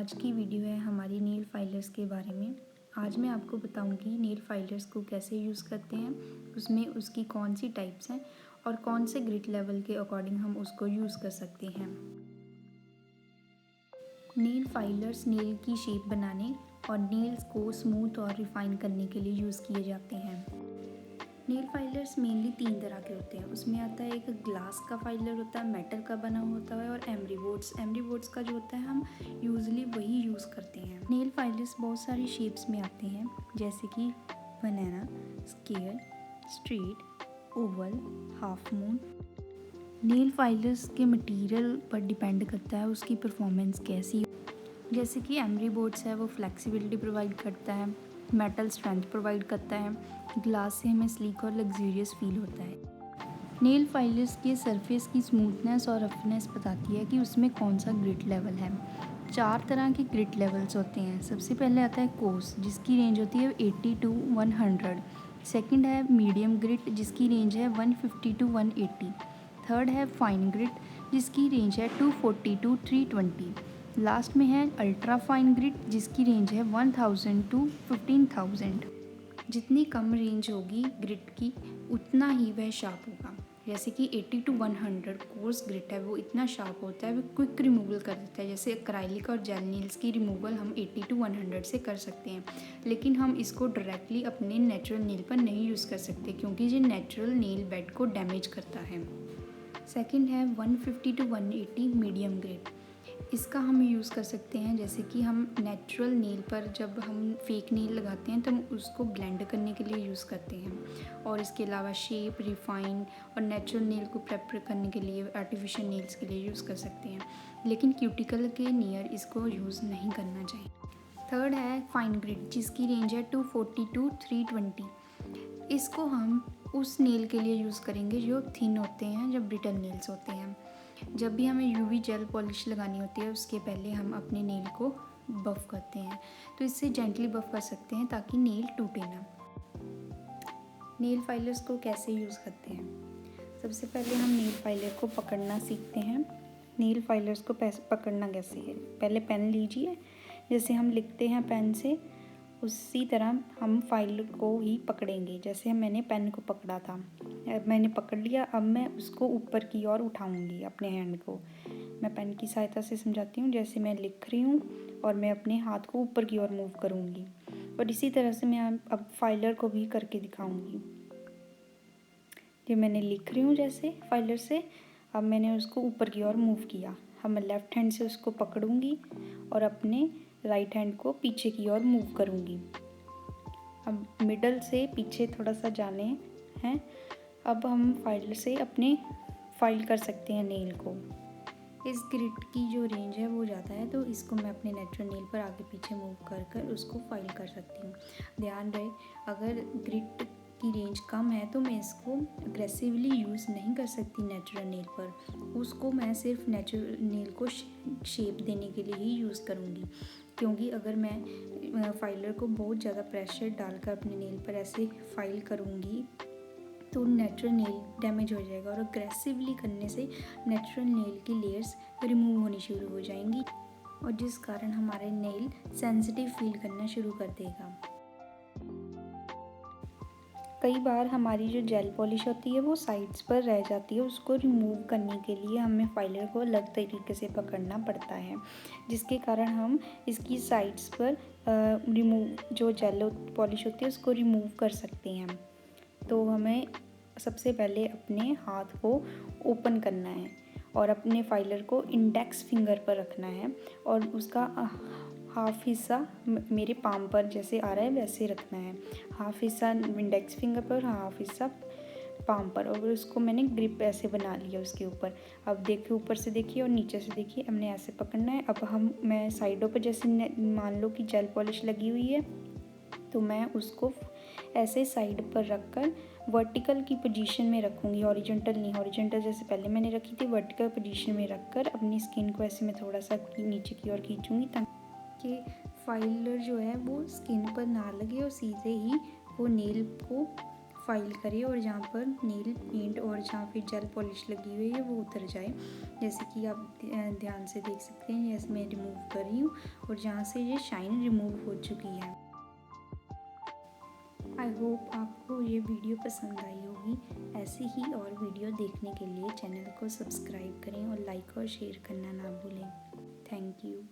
आज की वीडियो है हमारी नेल फाइलर्स के बारे में। आज मैं आपको बताऊंगी नेल फाइलर्स को कैसे यूज़ करते हैं, उसमें उसकी कौन सी टाइप्स हैं और कौन से ग्रिट लेवल के अकॉर्डिंग हम उसको यूज़ कर सकते हैं। नेल फाइलर्स नेल की शेप बनाने और नेल्स को स्मूथ और रिफाइन करने के लिए यूज़ किए जाते हैं। नेल फाइलर्स मेनली 3 तरह के होते हैं। उसमें आता है एक ग्लास का फाइलर होता है, मेटल का बना होता है और एमरी बोर्ड्स का जो होता है हम यूजली वही यूज़ करते हैं। नेल फाइलर्स बहुत सारी शेप्स में आते हैं, जैसे कि banana, square, straight, oval, half moon. Nail filers के मटेरियल पर डिपेंड करता है उसकी परफॉर्मेंस कैसी। जैसे कि एमरी बोर्ड्स है वो फ्लेक्सिबिलिटी प्रोवाइड करता है, मेटल स्ट्रेंथ प्रोवाइड करता है, ग्लास से हमें स्लीक और लग्जूरियस फील होता है। नेल फाइलर्स के सरफेस की स्मूथनेस और रफनेस बताती है कि उसमें कौन सा ग्रिट लेवल है। 4 तरह के ग्रिट लेवल्स होते हैं। सबसे पहले आता है कोर्स, जिसकी रेंज होती है 80 टू 100। सेकंड है मीडियम ग्रिट, जिसकी रेंज है 150 टू 180। थर्ड है फाइन ग्रिट, जिसकी रेंज है 240 टू 320। लास्ट में है अल्ट्रा फाइन ग्रिट, जिसकी रेंज है 1000 टू 15000। जितनी कम रेंज होगी ग्रिट की उतना ही वह शार्प होगा। जैसे कि 80 टू 100 कोर्स ग्रिट है वो इतना शार्प होता है, वो क्विक रिमूवल कर देता है। जैसे एक्राइलिक और जेल नेल्स की रिमूवल हम 80 टू 100 से कर सकते हैं, लेकिन हम इसको डायरेक्टली अपने नेचुरल नेल पर नहीं यूज़ कर सकते क्योंकि ये नेचुरल नेल बेड को डैमेज करता है। सेकंड है 150 टू 180 मीडियम ग्रिट। इसका हम यूज़ कर सकते हैं जैसे कि हम नेचुरल नेल पर जब हम फेक नेल लगाते हैं तो हम उसको ब्लेंड करने के लिए यूज़ करते हैं, और इसके अलावा शेप, रिफाइन और नेचुरल नेल को प्रेपर करने के लिए आर्टिफिशियल नेल्स के लिए यूज़ कर सकते हैं, लेकिन क्यूटिकल के नियर इसको यूज़ नहीं करना चाहिए। थर्ड है फाइन ग्रिड, जिसकी रेंज है 240 टू 320। इसको हम उस नेल के लिए यूज़ करेंगे जो थिन होते हैं, जब ब्रिटल नेल्स होते हैं। जब भी हमें यूवी जेल पॉलिश लगानी होती है उसके पहले हम अपने नेल को बफ़ करते हैं, तो इससे जेंटली बफ़ कर सकते हैं ताकि नेल टूटे ना। नेल फाइलर्स को कैसे यूज़ करते हैं? सबसे पहले हम नेल फाइलर को पकड़ना सीखते हैं। नेल फाइलर्स को पकड़ना कैसे है? पहले पेन लीजिए, जैसे हम लिखते हैं पेन से उसी तरह हम फाइल को ही पकड़ेंगे, जैसे मैंने पेन को पकड़ा था। अब मैंने पकड़ लिया, अब मैं उसको ऊपर की ओर उठाऊंगी अपने हैंड को। मैं पेन की सहायता से समझाती हूँ, जैसे मैं लिख रही हूँ और मैं अपने हाथ को ऊपर की ओर मूव करूँगी, और इसी तरह से मैं अब फाइलर को भी करके दिखाऊँगी। ये मैंने लिख रही हूँ जैसे फाइलर से, अब मैंने उसको ऊपर की ओर मूव किया। अब मैं लेफ़्ट हैंड से उसको पकड़ूँगी और अपने राइट हैंड को पीछे की ओर मूव करूँगी। अब मिडल से पीछे थोड़ा सा जाने हैं। अब हम फाइल से अपने फाइल कर सकते हैं नेल को। इस ग्रिट की जो रेंज है वो ज़्यादा है, तो इसको मैं अपने नेचुरल नेल पर आगे पीछे मूव कर कर उसको फाइल कर सकती हूँ। ध्यान रहे, अगर ग्रिट की रेंज कम है तो मैं इसको अग्रेसिवली यूज़ नहीं कर सकती नेचुरल नेल पर। उसको मैं सिर्फ नेचुरल नेल को शेप देने के लिए ही यूज़ करूँगी, क्योंकि अगर मैं फाइलर को बहुत ज़्यादा प्रेशर डालकर अपने नेल पर ऐसे फाइल करूँगी तो नेचुरल नेल डैमेज हो जाएगा, और अग्रेसिवली करने से नेचुरल नेल की लेयर्स रिमूव होनी शुरू हो जाएंगी, और जिस कारण हमारे नेल सेंसिटिव फील करना शुरू कर देगा। कई बार हमारी जो जेल पॉलिश होती है वो साइड्स पर रह जाती है, उसको रिमूव करने के लिए हमें फाइलर को अलग तरीके से पकड़ना पड़ता है, जिसके कारण हम इसकी साइड्स पर जो जेल पॉलिश होती है उसको रिमूव कर सकते हैं। तो हमें सबसे पहले अपने हाथ को ओपन करना है और अपने फाइलर को इंडेक्स फिंगर पर रखना है, और उसका हाफ हिस्सा मेरे पाम पर जैसे आ रहा है वैसे रखना है। हाफ हिस्सा इंडेक्स फिंगर पर, हाफ हिस्सा पाम पर, और उसको मैंने ग्रिप ऐसे बना लिया उसके ऊपर। अब देखिए, ऊपर से देखिए और नीचे से देखिए, हमने ऐसे पकड़ना है। अब मैं साइडों पर जैसे मान लो कि जेल पॉलिश लगी हुई है तो मैं उसको ऐसे साइड पर रखकर वर्टिकल की पोजीशन में रखूँगी, हॉरिजॉन्टल नहीं। हॉरिजॉन्टल जैसे पहले मैंने रखी थी, वर्टिकल पोजीशन में रखकर अपनी स्किन को ऐसे मैं थोड़ा सा नीचे की ओर खींचूँगी ताकि फाइलर जो है वो स्किन पर ना लगे और सीधे ही वो नेल को फाइल करें और जहाँ पर नेल पेंट और जहाँ पे जेल पॉलिश लगी हुई है वो उतर जाए। जैसे कि आप ध्यान से देख सकते हैं, जैसे मैं रिमूव कर रही हूँ और जहाँ से ये शाइन रिमूव हो चुकी है। आई होप आपको ये वीडियो पसंद आई होगी। ऐसे ही और वीडियो देखने के लिए चैनल को सब्सक्राइब करें और लाइक और शेयर करना ना भूलें। Thank you.